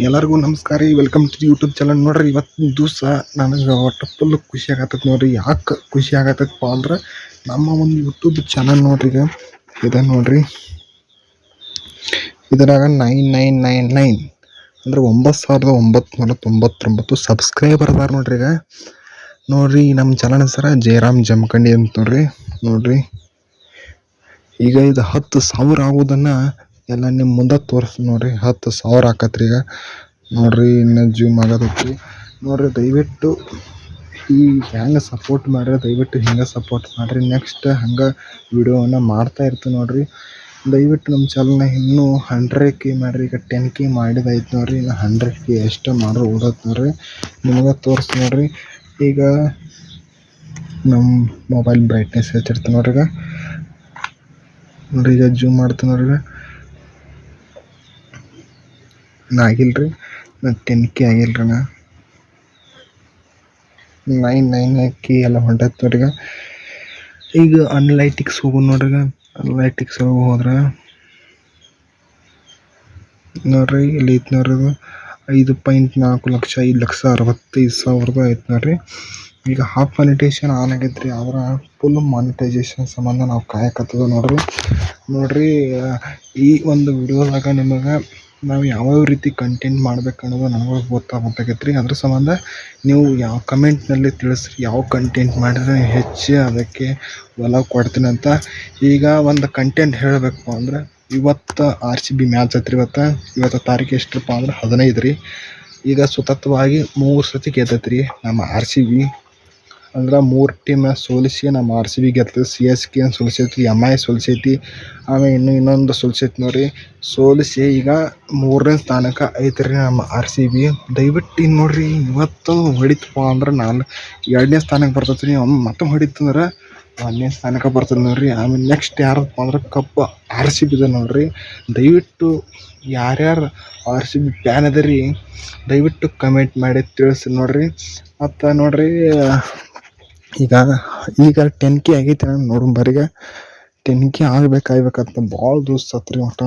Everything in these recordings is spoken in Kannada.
ಎಲ್ಲರಿಗೂ ನಮಸ್ಕಾರ ರೀ. Welcome to YouTube channel. ನೋಡ್ರಿ, ಇವತ್ತಿನ ದಿವಸ ನನಗೆ ಒಟ್ಟು ಫುಲ್ ಖುಷಿ ಆಗತ್ತೈತೆ ನೋಡ್ರಿ. ಯಾಕೆ ಖುಷಿ ಆಗತ್ತೈತಪ್ಪ ಅಂದ್ರೆ ನಮ್ಮ ಒಂದು ಯೂಟ್ಯೂಬ್ ಚಾನಲ್ ನೋಡ್ರಿ, ಇದೆ ನೋಡ್ರಿ. ಇದ್ರಾಗ 9999 ಅಂದ್ರೆ 9999 ಸಬ್ಸ್ಕ್ರೈಬರ್ ಅದಾರ ನೋಡ್ರಿ. ಈಗ ನೋಡ್ರಿ, ನಮ್ಮ ಚಾನಲ್ ಹೆಸರು ಜಯರಾಮ್ ಜಮಖಂಡಿ ಅಂತ ನೋಡ್ರಿ. ಈಗ ಇದು 10,000 ಆಗೋದನ್ನ ಎಲ್ಲ ನಿಮ್ಮ ಮುಂದೆ ತೋರಿಸ್ತೀನಿ ನೋಡ್ರಿ. 10,000 ಆಕತ್ರಿ ಈಗ ನೋಡ್ರಿ. ಇನ್ನು ಜೂಮ್ ಆಗತೈತಿ ನೋಡ್ರಿ. ದಯವಿಟ್ಟು ಈ ಹೆಂಗೆ ಸಪೋರ್ಟ್ ಮಾಡ್ರಿ, ದಯವಿಟ್ಟು ಹಿಂಗೆ ಸಪೋರ್ಟ್ ಮಾಡಿರಿ. ನೆಕ್ಸ್ಟ್ ಹಂಗೆ ವಿಡಿಯೋವನ್ನು ಮಾಡ್ತಾ ಇರ್ತೀವಿ ನೋಡ್ರಿ. ದಯವಿಟ್ಟು ನಮ್ಮ ಚಾನಲ್ನ ಇನ್ನೂ 100K ಮಾಡಿರಿ. ಈಗ 10K ಮಾಡಿದಾಯ್ತು ನೋಡ್ರಿ. ಇನ್ನು 100K ಎಷ್ಟು ಮಾಡ್ರಿ ಓದತ್ ನೋಡ್ರಿ. ನಿಮಗೆ ತೋರಿಸ್ತೀನಿ ನೋಡ್ರಿ. ಈಗ ನಮ್ಮ ಮೊಬೈಲ್ ಬ್ರೈಟ್ನೆಸ್ ಹೆಚ್ಚಿರ್ತೀನಿ ನೋಡ್ರಿ. ಈಗ ಜೂಮ್ ಮಾಡ್ತೀನಿ ನೋಡ್ರಿ. ಆಗಿಲ್ರಿ, 10K ಆಗಿಲ್ರಿ. 99K ಎಲ್ಲ ಹೊಂಟೈತೆ ನೋಡ್ರಿ. ಈಗ ಅನಲೈಟಿಕ್ಸ್ ಹೋಗು ನೋಡ್ರಿ. ಅನಲೈಟಿಕ್ಸ್ ಹೋದ್ರೆ ನೋಡ್ರಿ, ಇಲ್ಲಿ ಐತೆ ನೋಡ್ರಿ. 5.4 ಲಕ್ಷ 5,65,000 ಐತೆ ನೋಡ್ರಿ. ಈಗ ಹಾಫ್ ಮಾನಿಟೈಸೇಷನ್ ಆನ್ ಆಗೈತ್ರಿ. ಆದ್ರೆ ಫುಲ್ ಮಾನಿಟೈಸೇಷನ್ ಸಂಬಂಧ ನಾವು ಕಾಯಕತ್ತದ ನೋಡ್ರಿ. ಈ ಒಂದು ವಿಡಿಯೋದಾಗ ನಿಮಗೆ ನಾವು ಯಾವ್ಯಾವ ರೀತಿ ಕಂಟೆಂಟ್ ಮಾಡ್ಬೇಕು ಅನ್ನೋದು ನನಗೆ ಗೊತ್ತಾಗೈತ್ರಿ. ಅದ್ರ ಸಂಬಂಧ ನೀವು ಯಾವ ಕಮೆಂಟ್ನಲ್ಲಿ ತಿಳಿಸ್ರಿ, ಯಾವ ಕಂಟೆಂಟ್ ಮಾಡಿದ್ರೆ ಹೆಚ್ಚು ಅದಕ್ಕೆ ಒಲವು ಕೊಡ್ತೀನಿ ಅಂತ. ಈಗ ಒಂದು ಕಂಟೆಂಟ್ ಹೇಳಬೇಕು ಅಂದ್ರೆ, ಇವತ್ತು RCB ಮ್ಯಾಚ್ ಐತ್ರಿ. ಇವತ್ತು ತಾರೀಕು ಎಷ್ಟಪ್ಪ ಅಂದ್ರೆ 15 ರೀ. ಈಗ ಸತತವಾಗಿ 3 ಸತಿ ಗೆದ್ದೈತ್ರಿ ನಮ್ಮ RCB. ಅಂದ್ರೆ 3 ಟೀಮ್ ಸೋಲಿಸಿ ನಮ್ಮ RCB ಗೆದ್ದು CSK ಸೋಲಿಸೈತಿ, MI ಸೋಲಿಸೈತಿ, ಆಮೇಲೆ ಇನ್ನೊಂದು ಸೋಲಿಸೈತಿ ನೋಡ್ರಿ. ಸೋಲಿಸಿ ಈಗ 3ನೇ ಸ್ಥಾನಕ್ಕೆ ಐತ್ರಿ ನಮ್ಮ RCB. ದಯವಿಟ್ಟು ಇನ್ನು ನೋಡ್ರಿ, ಇವತ್ತು ಹೊಡಿತಪ್ಪ ಅಂದ್ರೆ 2ನೇ ಸ್ಥಾನಕ್ಕೆ ಬರ್ತೈತಿ ರೀ. ಮತ್ತೆ ಹೊಡಿತಂದ್ರೆ 1ನೇ ಸ್ಥಾನಕ್ಕೆ ಬರ್ತದೆ ನೋಡ್ರಿ. ಆಮೇಲೆ ನೆಕ್ಸ್ಟ್ ಯಾರಪ್ಪ ಅಂದ್ರೆ ಕಪ್ RCB ಇದೆ ನೋಡ್ರಿ. ದಯವಿಟ್ಟು ಯಾರ್ಯಾರು RCB ಫ್ಯಾನ್ ಅದರಿ, ದಯವಿಟ್ಟು ಕಮೆಂಟ್ ಮಾಡಿ ತಿಳಿಸಿ ನೋಡ್ರಿ. ಮತ್ತು ನೋಡ್ರಿ, ಈಗ 10K ಆಗೈತೆ ನೋಡ್ಬರೀಗ. 10K ಆಗ್ಬೇಕಂತ ಭಾಳ ದಿವಸ ಸತ್ರಿ ಒಟ್ಟು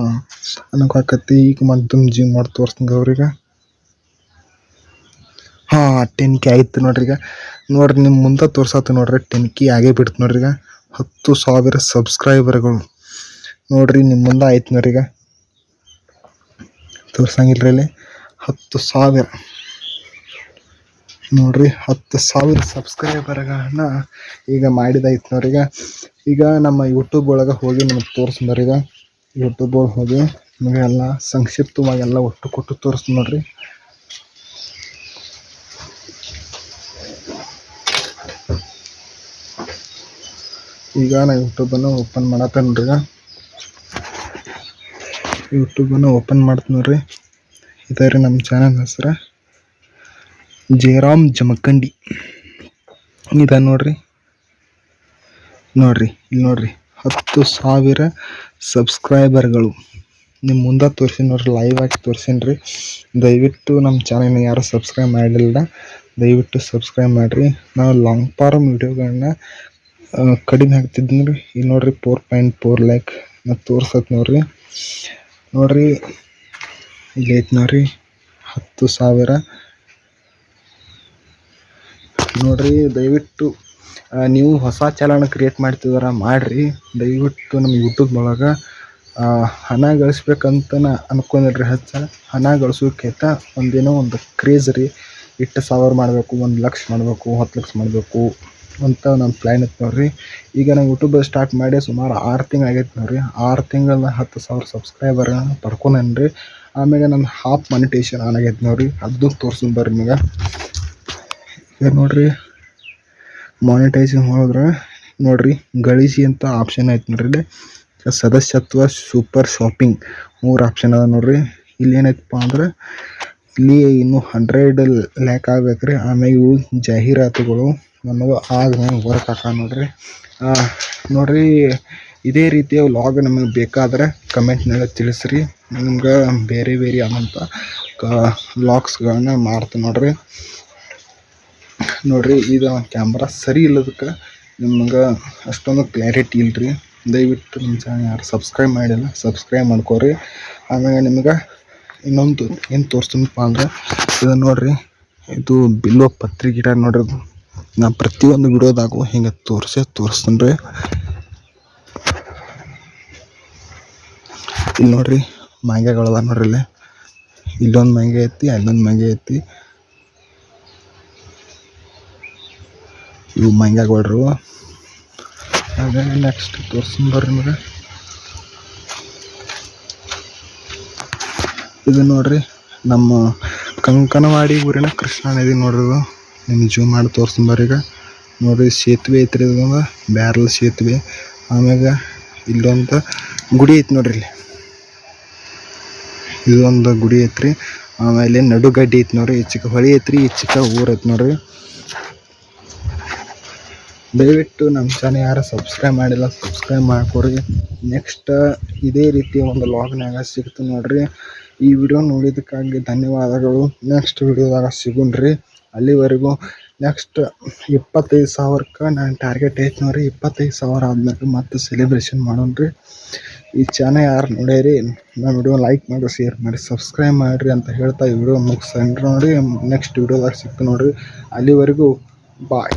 ಅನ್ಕೋಕತ್ತಿ. ಈಗ ಮತ್ತೆ ಜಿಮ್ ಮಾಡಿ ತೋರಿಸ್ತೀನಿ ಅವ್ರಿಗೆ. 10K ಆಯ್ತು ನೋಡ್ರಿ. ಈಗ ನೋಡ್ರಿ, ನಿಮ್ಮ ಮುಂದೆ ತೋರ್ಸತ್ತು ನೋಡ್ರಿ. 10K ಆಗೇ ಬಿಡ್ತು ನೋಡ್ರಿ. ಈಗ 10,000 ಸಬ್ಸ್ಕ್ರೈಬರ್ಗಳು ನೋಡ್ರಿ ನಿಮ್ಮ ಮುಂದೆ ಆಯ್ತು ನೋಡ್ರಿ. ಈಗ ತೋರ್ಸಂಗಿಲ್ರಿ ಇಲ್ಲಿ 10,000 ನೋಡ್ರಿ. 10,000 ಸಬ್ಸ್ಕ್ರೈಬರ್ಗಳನ್ನ ಈಗ ಮಾಡಿದಾಯ್ತು ನೋಡ್ರಿ. ಈಗ ನಮ್ಮ ಯೂಟ್ಯೂಬ್ ಒಳಗೆ ಹೋಗಿ ನಿಮಗೆ ತೋರಿಸ್ಬರ್ರಿ. ಈಗ ಯೂಟ್ಯೂಬ್ ಒಳಗೆ ಹೋಗಿ ನಿಮಗೆ ಎಲ್ಲ ಸಂಕ್ಷಿಪ್ತವಾಗಿ ಎಲ್ಲ ಒಟ್ಟು ಕೊಟ್ಟು ತೋರಿಸ್ತೀನಿ ನೋಡ್ರಿ. ಈಗ ನಾ ಯೂಟ್ಯೂಬನ್ನು ಓಪನ್ ಮಾಡತ್ತೆ ನೋಡ್ರಿ. ಯೂಟ್ಯೂಬನ್ನು ಓಪನ್ ಮಾಡ್ತೀನಿ ನೋಡ್ರಿ. ಇದೇ ರೀ ನಮ್ಮ ಚಾನಲ್ ಹೆಸರು ಜಯರಾಮ್ ಜಮಖಂಡಿ ಇದೆ ನೋಡ್ರಿ. ಇಲ್ಲಿ ನೋಡ್ರಿ 10,000 ಸಬ್ಸ್ಕ್ರೈಬರ್ಗಳು ನಿಮ್ಮ ಮುಂದೆ ತೋರಿಸಿ ನೋಡ್ರಿ. ಲೈವ್ ಆಗಿ ತೋರಿಸೀನಿ ರೀ. ದಯವಿಟ್ಟು ನಮ್ಮ ಚಾನಲ್ನ ಯಾರು ಸಬ್ಸ್ಕ್ರೈಬ್ ಮಾಡಿಲ್ಲ, ದಯವಿಟ್ಟು ಸಬ್ಸ್ಕ್ರೈಬ್ ಮಾಡಿರಿ. ನಾವು ಲಾಂಗ್ ಫಾರ್ಮ್ ವಿಡಿಯೋಗಳನ್ನ ಕಡಿಮೆ ಹಾಕ್ತಿದ್ದೀನಿ ರೀ. ಇಲ್ಲಿ ನೋಡ್ರಿ 4.4 ಲೈಕ್ ಮತ್ತು ತೋರ್ಸತ್ತೆ ನೋಡ್ರಿ. ಇಲ್ಲಿ ಐತೆ ನೋಡ್ರಿ 10,000 ನೋಡ್ರಿ. ದಯವಿಟ್ಟು ನೀವು ಹೊಸ ಚಾನಲ್ ಕ್ರಿಯೇಟ್ ಮಾಡ್ತಿದಾರ ಮಾಡಿರಿ. ದಯವಿಟ್ಟು ನಮ್ಮ ಯೂಟ್ಯೂಬ್ ಒಳಗೆ ಹಣ ಗಳಿಸ್ಬೇಕಂತ ಅನ್ಕೊಂಡಿರಿ. ಹಣ ಗಳಿಸೋಕ್ಕಿಂತ ಒಂದೇನೋ ಒಂದು ಕ್ರೇಜ್ ರೀ. 8,000 ಮಾಡಬೇಕು, 1 ಲಕ್ಷ ಮಾಡಬೇಕು, 10 ಲಕ್ಷ ಮಾಡಬೇಕು ಅಂತ ನಮ್ಮ ಪ್ಲ್ಯಾನ್ ಇತ್ತು ನೋಡ್ರಿ. ಈಗ ನಾವು ಯೂಟ್ಯೂಬ್ ಸ್ಟಾರ್ಟ್ ಮಾಡಿ ಸುಮಾರು 6 ತಿಂಗಳು ಆಗೈತೆ ನೋಡ್ರಿ. 6 ತಿಂಗಳ 10,000 ಸಬ್ಸ್ಕ್ರೈಬರ್ ಪಡ್ಕೊಂಡೇನಿ ರೀ. ಆಮೇಲೆ ನನ್ನ ಹಾಫ್ ಮಾನಿಟೈಸೇಷನ್ ಆನ್ ಆಗೈತೆ ನೋಡ್ರಿ. ಅದು ತೋರ್ಸಿನಿ ಬರ್ರಿ ನಿಮಗೆ. ಈಗ ನೋಡ್ರಿ, ಮಾನಿಟೈಸೇಷನ್ ಹೋದ್ರೆ ನೋಡ್ರಿ ಗಳಿಸಿ ಅಂತ ಆಪ್ಷನ್ ಐತೆ ನೋಡ್ರಿ. ಇಲ್ಲಿ ಸದಸ್ಯತ್ವ, ಸೂಪರ್ ಶಾಪಿಂಗ್ 3 ಆಪ್ಷನ್ ಅದ ನೋಡ್ರಿ. ಇಲ್ಲಿ ಏನೈತಪ್ಪ ಅಂದ್ರೆ, ಇಲ್ಲಿ ಇನ್ನೂ 100 ಲ್ಯಾಕ್ ಆಗ್ಬೇಕ್ರಿ. ಆಮೇಲೆ ಇವು ಜಾಹೀರಾತುಗಳು ನಮಗೆ ವರ್ಕ್ ಹಾಕ ನೋಡ್ರಿ. ಇದೇ ರೀತಿಯ ವ್ಲಾಗ್ ನಮಗೆ ಬೇಕಾದರೆ ಕಮೆಂಟ್ನಾಗ ತಿಳಿಸ್ರಿ. ನಿಮ್ಗೆ ಬೇರೆ ಆದಂಥ ವ್ಲಾಗ್ಸ್ಗಳನ್ನ ಮಾಡ್ತೀನಿ ನೋಡ್ರಿ. ಇದು ಕ್ಯಾಮ್ರಾ ಸರಿ ಇಲ್ಲದಕ್ಕೆ ನಿಮ್ಗೆ ಅಷ್ಟೊಂದು ಕ್ಲಾರಿಟಿ ಇಲ್ಲರಿ. ದಯವಿಟ್ಟು ನಿಮ್ಮ ಚಾನಲ್ ಯಾರು ಸಬ್ಸ್ಕ್ರೈಬ್ ಮಾಡಿಲ್ಲ, ಸಬ್ಸ್ಕ್ರೈಬ್ ಮಾಡ್ಕೊರಿ. ಆಮೇಲೆ ನಿಮ್ಗೆ ಇನ್ನೊಂದು ಏನು ತೋರಿಸ್ತೀನಪ್ಪ ಅಂದ್ರೆ ಇದು ನೋಡ್ರಿ, ಇದು ಬಿಲ್ವ ಪತ್ರಿ ಗಿಡ ನೋಡ್ರಿ. ನಾ ಪ್ರತಿಯೊಂದು ವಿಡಿಯೋದಾಗೂ ಹಿಂಗೆ ತೋರಿಸ್ತೀನಿ ರೀ. ಇಲ್ಲಿ ನೋಡ್ರಿ ಮಾಂಗ್ಯಗಳದ ನೋಡ್ರಿ. ಇಲ್ಲೊಂದು ಮಾಂಗ್ಯ ಐತಿ, ಅಲ್ಲೊಂದು ಮಾಂಗ್ಯ ಐತಿ. ಇವು ಮಾಂಗ್ಯಗಳ್ರು. ಅದೇ ನೆಕ್ಸ್ಟ್ ತೋರಿಸ್ತೀನಿ ಬರ್ರಿ ನಿಮಗೆ. ಇದು ನೋಡ್ರಿ ನಮ್ಮ ಕಂಕನವಾಡಿ ಊರಿನ ಕೃಷ್ಣಾ ನದಿ ನೋಡ್ರಿ. ಇದು ನಿಮ್ಗೆ ಜೂಮ್ ಮಾಡಿ ತೋರಿಸ್ತೀನಿ ಬರ್ರಿ. ಈಗ ನೋಡ್ರಿ ಸೇತುವೆ ಐತ್ರಿ, ಇದೊಂದು ಬ್ಯಾರಲ್ ಸೇತುವೆ. ಆಮ್ಯಾಗ ಇಲ್ಲೊಂದು ಗುಡಿ ಐತಿ ನೋಡ್ರಿ. ಇಲ್ಲಿ ಇದೊಂದು ಗುಡಿ ಐತ್ರಿ. ಆಮೇಲೆ ನಡುಗಡ್ಡಿ ಐತಿ ನೋಡ್ರಿ. ಈ ಚಿಕ್ಕ ಹೊಳಿ ಐತ್ರಿ, ಈ ಚಿಕ್ಕ ಊರು ಐತಿ ನೋಡ್ರಿ. ದಯವಿಟ್ಟು ನಮ್ಮ ಚಾನಲ್ ಯಾರು ಸಬ್ಸ್ಕ್ರೈಬ್ ಮಾಡಿಲ್ಲ ಸಬ್ಸ್ಕ್ರೈಬ್ ಮಾಡ್ಕೊರಿ. ನೆಕ್ಸ್ಟ್ ಇದೇ ರೀತಿ ಒಂದು ಲಾಗ್ನಾಗ ಸಿಗ್ತೀನಿ ನೋಡ್ರಿ. ಈ ವಿಡಿಯೋ ನೋಡಿದ್ದಕ್ಕಾಗಿ ಧನ್ಯವಾದಗಳು. ನೆಕ್ಸ್ಟ್ ವಿಡಿಯೋದಾಗ ಸಿಗೋಣ್ರಿ. ಅಲ್ಲಿವರೆಗೂ ನೆಕ್ಸ್ಟ್ 25,000ಕ್ಕೆ ನಾನು ಟಾರ್ಗೆಟ್ ಐತಿ ನೋಡ್ರಿ. 25,000 ಆದ್ಮೇಲೆ ಮತ್ತೆ ಸೆಲೆಬ್ರೇಷನ್ ಮಾಡೋಣ್ರಿ. ಈ ಚಾನಲ್ ಯಾರು ನೋಡ್ಯಾರಿ ನಮ್ಮ ವಿಡಿಯೋ ಲೈಕ್ ಮಾಡಿ, ಶೇರ್ ಮಾಡಿ, ಸಬ್ಸ್ಕ್ರೈಬ್ ಮಾಡಿರಿ ಅಂತ ಹೇಳ್ತಾ ಈ ವಿಡಿಯೋ ಮುಗಿಸ್ತೀನಿ ನೋಡಿ. ನೆಕ್ಸ್ಟ್ ವಿಡಿಯೋದಾಗ ಸಿಗ್ತೀನಿ ನೋಡ್ರಿ. ಅಲ್ಲಿವರೆಗೂ ಬಾಯ್.